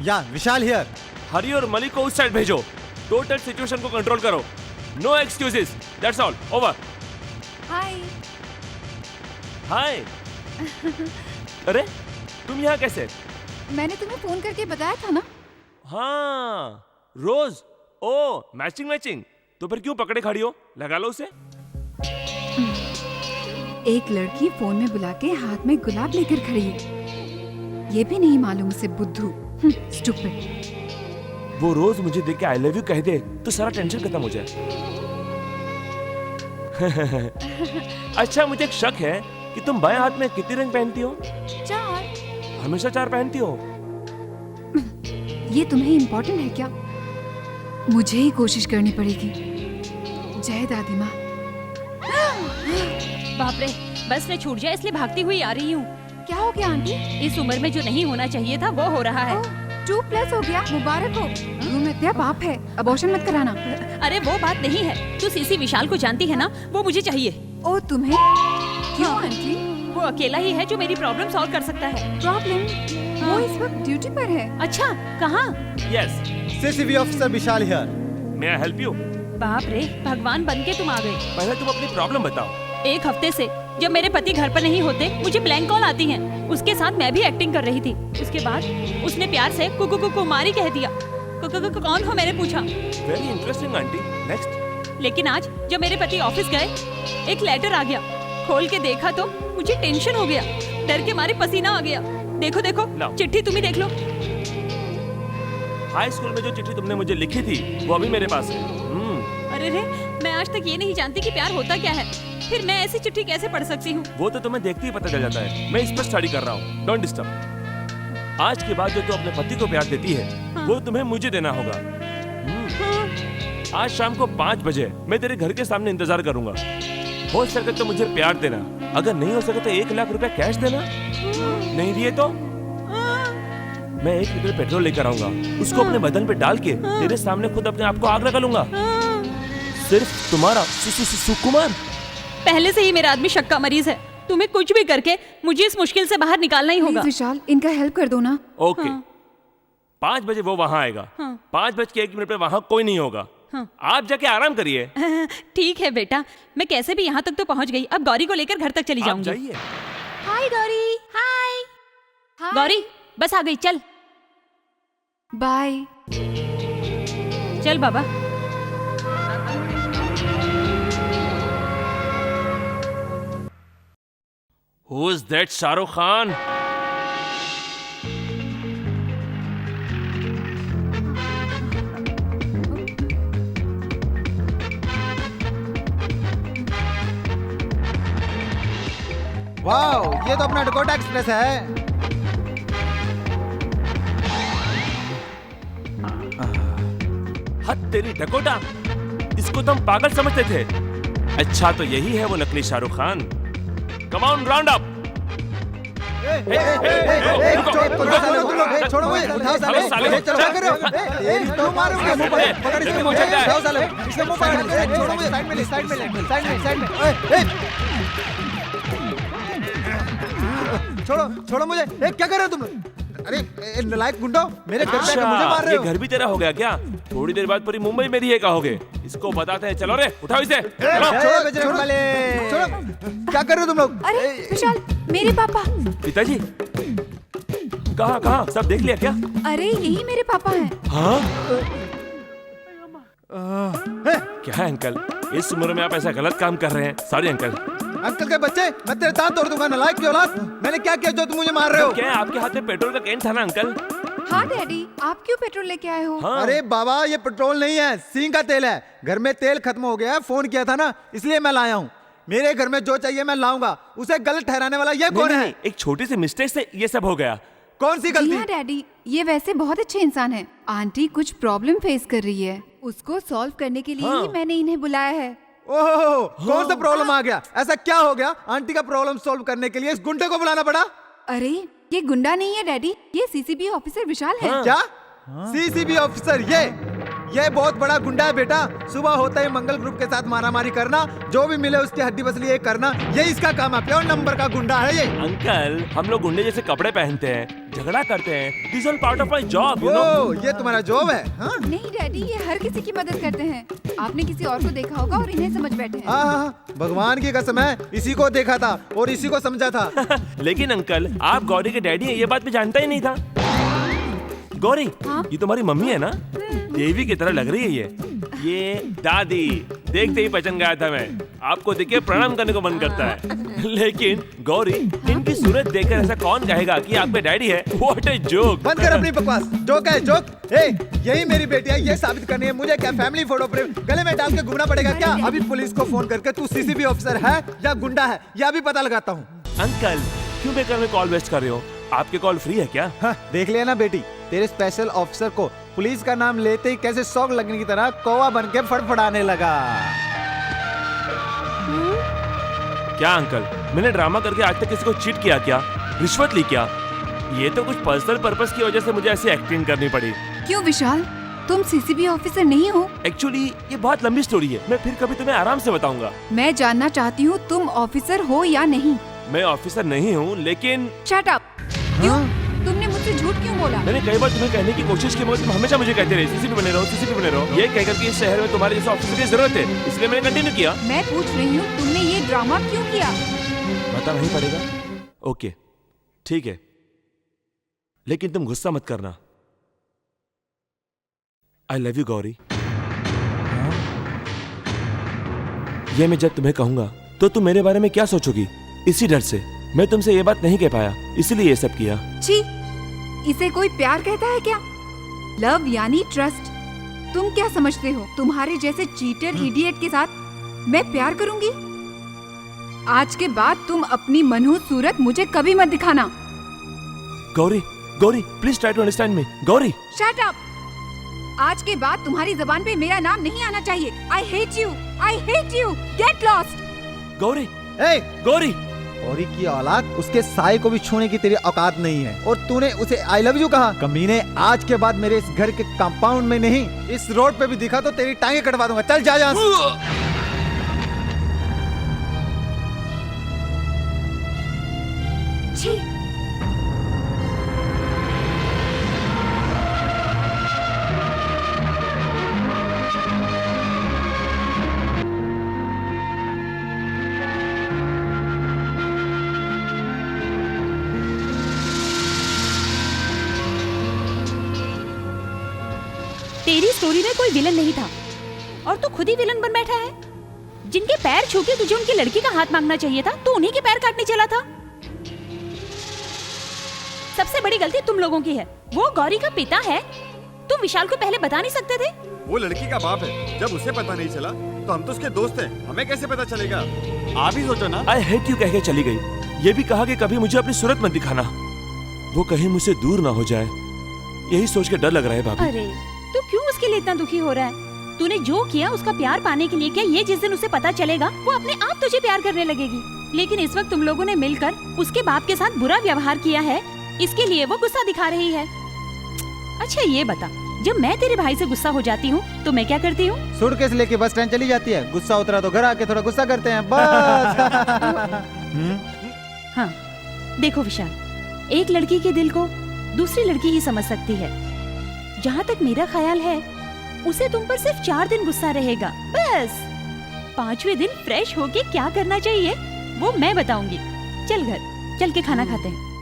या विशाल हियर। हरी और मलिक को उस साइड भेजो। टोटल सिचुएशन को कंट्रोल करो। No excuses, that's all, over. Hi. Hi. अरे तुम यहाँ कैसे? मैंने तुम्हें फोन करके बताया था ना। हाँ रोज, ओ मैचिंग मैचिंग। तो फिर क्यों पकड़े खड़ी हो? लगा लो उसे। एक लड़की फोन में बुला के हाथ में गुलाब लेकर खड़ी है, ये भी नहीं मालूम उसे बुद्धू। स्टूपिड। वो रोज मुझे देख के आई लव यू कह दे तो सारा टेंशन खत्म हो जाए। अच्छा मुझे एक शक है कि तुम बाएं हाथ में कितनी रिंग पहनती हो? 4। हमेशा 4 पहनती हो? ये तुम्हें इम्पोर्टेंट है क्या? मुझे ही कोशिश करनी पड़ेगी। जय दादी माँ। बाप रे, बस ने छूट जाए इसलिए भागती हुई आ रही हूँ। क्या हो गया आंटी? इस उम्र में जो नहीं होना चाहिए था वो हो रहा है। 2+ हो गया, मुबारक हो। रूम में क्या पाप है, अबॉर्शन मत कराना। अरे वो बात नहीं है, तू सीसी विशाल को जानती है ना, वो मुझे चाहिए। ओ तुम्हें? क्यों आंटी? वो अकेला ही है जो मेरी प्रॉब्लम सॉल्व कर सकता है। प्रॉब्लम? वो इस वक्त ड्यूटी पर है। अच्छा, कहाँ? Yes. CCB officer Vishal here. May I help you? बाप रे, भगवान बनके तुम आ गए। पहले तुम अपनी प्रॉब्लम बताओ। एक हफ्ते से जब मेरे पति घर पर नहीं होते मुझे ब्लैंक कॉल आती हैं। उसके साथ मैं भी एक्टिंग कर रही थी। उसके बाद उसने प्यार से कुमारी कह दिया। कौन हो मैंने पूछा। Very interesting aunty, next. लेकिन आज जब मेरे पति ऑफिस गए एक लेटर आ गया। खोल के देखा तो मुझे टेंशन हो गया, डर के मारे पसीना आ गया। देखो देखो चिट्ठी तुम ही देख लो। हाई स्कूल में जो चिट्ठी तुमने मुझे लिखी थी वो अभी मेरे पास है। अरे रे, मैं आज तक ये नहीं जानती कि प्यार होता क्या है। फिर मैं ऐसी चिट्ठी कैसे पढ़ सकती हूँ? वो तो तुम्हें देखते ही पता चल जाता है। मैं इस पर स्टडी कर रहा हूँ, डोंट डिस्टर्ब। आज के बाद जो तू अपने पति को प्यार देती है वो तुम्हें मुझे देना होगा। आज शाम को 5 बजे मैं तेरे घर के सामने इंतजार करूंगा। हो सके तो मुझे प्यार देना, अगर नहीं हो सके तो 1 लाख रुपया कैश देना। नहीं दिए तो मैं 1 लीटर पेट्रोल लेकर आऊंगा, उसको अपने बदन पे डाल के तेरे सामने खुद अपने आप को आग लगा लूंगा। सिर्फ तुम्हारा सुकुमार। पहले से ही मेरा आदमी शक का मरीज है। तुम्हें कुछ भी करके मुझे इस मुश्किल से बाहर निकालना ही होगा। विशाल, इनका हेल्प कर दो ना। ओके। 5 बजे वो वहाँ आएगा। 5:01 पे वहाँ कोई नहीं होगा। आप जाके आराम करिए। ठीक है बेटा, मैं कैसे भी यहाँ तक तो पहुँच गई। अब गौरी को लेकर घर तक चली जाऊंगी। जाइए। हाय गौरी। हाय गौरी, बस आ गई, चल। बाय। चल बाबा। Who is that Shahrukh Khan? Wow, ये तो अपना डकोटा एक्सप्रेस है। हद तेरी डकोटा, इसको तो हम पागल समझते थे। अच्छा तो यही है वो नकली Shahrukh Khan. Come on, round up. छोड़ो मुझे, उठाओ साले। चलो क्या कर रहे हो? तेरी तो मारूंगा मुंह पर। पकड़ इसके मुंह पे, उठाओ साले। इसके मुंह पर। छोड़ो मुझे, साइड में ले, साइड में। छोड़ो मुझे। क्या कर रहे हो तुम लोग? अरे नालायक गुंडो, मेरे घर पे मुझे मार रहे हो। ये घर भी तेरा हो गया क्या? थोड़ी देर बाद पूरी मुंबई मेरी है कहोगे। इसको बताते हैं। चलो रे, उठाओ इसे। छोड़ो वाले। छोड़ो। क्या कर रहे हो तुम लोग? अरे विशाल, मेरे पापा। पिताजी कहाँ? सब देख लिया क्या? अरे यही मेरे पापा हैं। हाँ? क्या है अंकल, इस उम्र में आप ऐसा गलत काम कर रहे हैं। Sorry uncle. अंकल के बच्चे, मैं तेरे दांत तोड़ दूंगा नालायक की औलाद। मैंने क्या किया जो तुम मुझे मार रहे हो? क्या है, आपके हाथ में पेट्रोल का कैन था ना अंकल? हाँ डैडी, आप क्यों पेट्रोल लेके आए हो? हाँ। अरे बाबा, ये पेट्रोल नहीं है, सींग का तेल है। घर में तेल खत्म हो गया है, फोन किया था ना, इसलिए मैं लाया हूँ। मेरे घर में जो चाहिए मैं लाऊंगा। उसे गलत ठहराने वाला ये कौन है? एक छोटी सी मिस्टेक से ये सब हो गया। कौन सी गलती? हाँ डैडी, ये वैसे बहुत अच्छे इंसान हैं। आंटी कुछ प्रॉब्लम फेस कर रही है, उसको सॉल्व करने के लिए ही मैंने इन्हें बुलाया है। ओह, कौन सा प्रॉब्लम आ गया? ऐसा क्या हो गया? आंटी का प्रॉब्लम सॉल्व करने के लिए इस गुंडे को बुलाना पड़ा? अरे ये गुंडा नहीं है डैडी, ये सीसीबी ऑफिसर विशाल है। क्या? सीसीबी ऑफिसर ये? ये बहुत बड़ा गुंडा है बेटा। सुबह होता ही मंगल ग्रुप के साथ मारामारी करना, जो भी मिले उसकी हड्डी बसली ये करना, ये इसका काम है। प्योर नंबर का गुंडा है ये। अंकल, हम लोग गुंडे जैसे कपड़े पहनते हैं, झगड़ा करते हैं। This all part of my job, you know. Oh, ये तुम्हारा जॉब है? हाँ? नहीं डैडी, ये हर किसी की मदद करते हैं। आपने किसी और को देखा होगा और इन्हें समझ बैठे हैं। हाँ, भगवान की कसम है, इसी को देखा था और इसी को समझा था। लेकिन अंकल, आप गौरी के डैडी हैं, ये बात मैं जानता ही नहीं था। गौरी, हाँ? ये तुम्हारी मम्मी है ना? देवी की तरह लग रही है ये दादी। देखते ही पहचान गया था मैं। आपको देख के प्रणाम करने को मन करता है। लेकिन गौरी, इनकी सूरत देखकर ऐसा कौन कहेगा कि आपके डैडी है? What a joke. बंद कर अपनी बकवास। जोक है जोक। ए, यही मेरी बेटी है, ये साबित करनी है मुझे क्या फैमिली फोटो फ्रेम गले में डाल के घूमना पड़ेगा क्या? अभी पुलिस को फोन करके तू सीसीबी ऑफिसर है या गुंडा है, यह भी पता लगाता हूँ। अंकल, क्यों बेकार में कॉल वेस्ट कर रहे हो? आपके कॉल फ्री है क्या? हाँ, देख लिया ना बेटी, तेरे स्पेशल ऑफिसर को पुलिस का नाम लेते ही कैसे शौक लगने की तरह कौवा बन के फड़फड़ाने लगा। क्या अंकल, मैंने ड्रामा करके आज तक किसी को चीट किया क्या? रिश्वत ली क्या? ये तो कुछ पर्सनल पर्पस की वजह से मुझे ऐसी एक्टिंग करनी पड़ी। क्यों विशाल, तुम सीसीबी ऑफिसर नहीं हो? एक्चुअली ये बहुत लंबी स्टोरी है, मैं फिर कभी तुम्हें आराम से बताऊंगा। मैं जानना चाहती हूँ तुम ऑफिसर हो या नहीं। मैं ऑफिसर नहीं हूँ, लेकिन शट अप। क्यों? तुमने मुझसे झूठ क्यों बोला? मैंने कई बार तुम्हें कहने की कोशिश की, मगर तुम हमेशा मुझे कहते रहे सीसीपी बने रहो, सीसीपी बने रहो। ये कहकर कि इस शहर में तुम्हारे जैसे ऑफिसर की जरूरत है, इसलिए मैंने कंटिन्यू किया। मैं पूछ रही हूँ तुमने ये ड्रामा क्यों किया? बताना ही पड़ेगा। ओके, ठीक है, लेकिन तुम गुस्सा मत करना। I love you Gauri. ये मैं जब तुम्हें कहूंगा तो तुम मेरे बारे में क्या सोचोगी? इसी डर से मैं तुमसे ये बात नहीं कह पाया, इसलिए ये सब किया। छी, इसे कोई प्यार कहता है क्या? लव यानी ट्रस्ट। तुम क्या समझते हो, तुम्हारे जैसे चीटर इडियट के साथ मैं प्यार करूंगी? आज के बाद तुम अपनी मनहूस सूरत मुझे कभी मत दिखाना। Gauri, Gauri, please try to understand me. Gauri, shut up. आज के बाद तुम्हारी जबान पे मेरा नाम नहीं आना चाहिए। I hate you, I hate you, get lost. Gauri, ए, गौरी। गौरी की औलाद, उसके साये को भी छूने की तेरी औकात नहीं है और तूने उसे आई लव यू कहा। कमीने, आज के बाद मेरे इस घर के कंपाउंड में नहीं, इस रोड पे भी दिखा तो तेरी टांगे कटवा दूंगा। चल जा यहाँ से। छी। तेरी स्टोरी में कोई विलन नहीं था और तू खुद ही विलन बन बैठा है। जिनके पैर छू के तुझे उनकी लड़की का हाथ मांगना चाहिए था, तू उन्हीं के पैर काटने चला था। सबसे बड़ी गलती तुम लोगों की है। वो गौरी का पिता है, तुम विशाल को पहले बता नहीं सकते थे? वो लड़की का बाप है, जब उसे पता नहीं चला तो हम तो उसके दोस्त हैं, हमें कैसे पता चलेगा? आप ही सोचो ना। आई हेट यू कह के चली गई। ये भी कहा कि कभी मुझे अपनी सूरत मत दिखाना, वो कहीं मुझसे दूर ना हो जाए। यही सोच के डर लग रहा है भाभी। अरे तू क्यों उसके लिए इतना दुखी हो रहा है? तूने जो किया उसका प्यार पाने के लिए किया। ये जिस दिन उसे पता चलेगा वो अपने आप तुझे प्यार करने लगेगी। लेकिन इस वक्त तुम लोगों ने मिलकर उसके बाप के साथ बुरा व्यवहार किया है, इसके लिए वो गुस्सा दिखा रही है। अच्छा ये बता, जब मैं तेरे भाई से गुस्सा हो जाती हूँ तो मैं क्या करती हूँ? सूटकेस लेके बस स्टैंड चली जाती है। गुस्सा उतरा तो घर आके थोड़ा गुस्सा करते हैं, बस। हाँ देखो विशाल, एक लड़की के दिल को दूसरी लड़की ही समझ सकती है। जहाँ तक मेरा ख्याल है उसे तुम पर सिर्फ 4 दिन गुस्सा रहेगा, बस। 5वें दिन फ्रेश होके क्या करना चाहिए वो मैं बताऊंगी। चल घर, चल के खाना खाते हैं।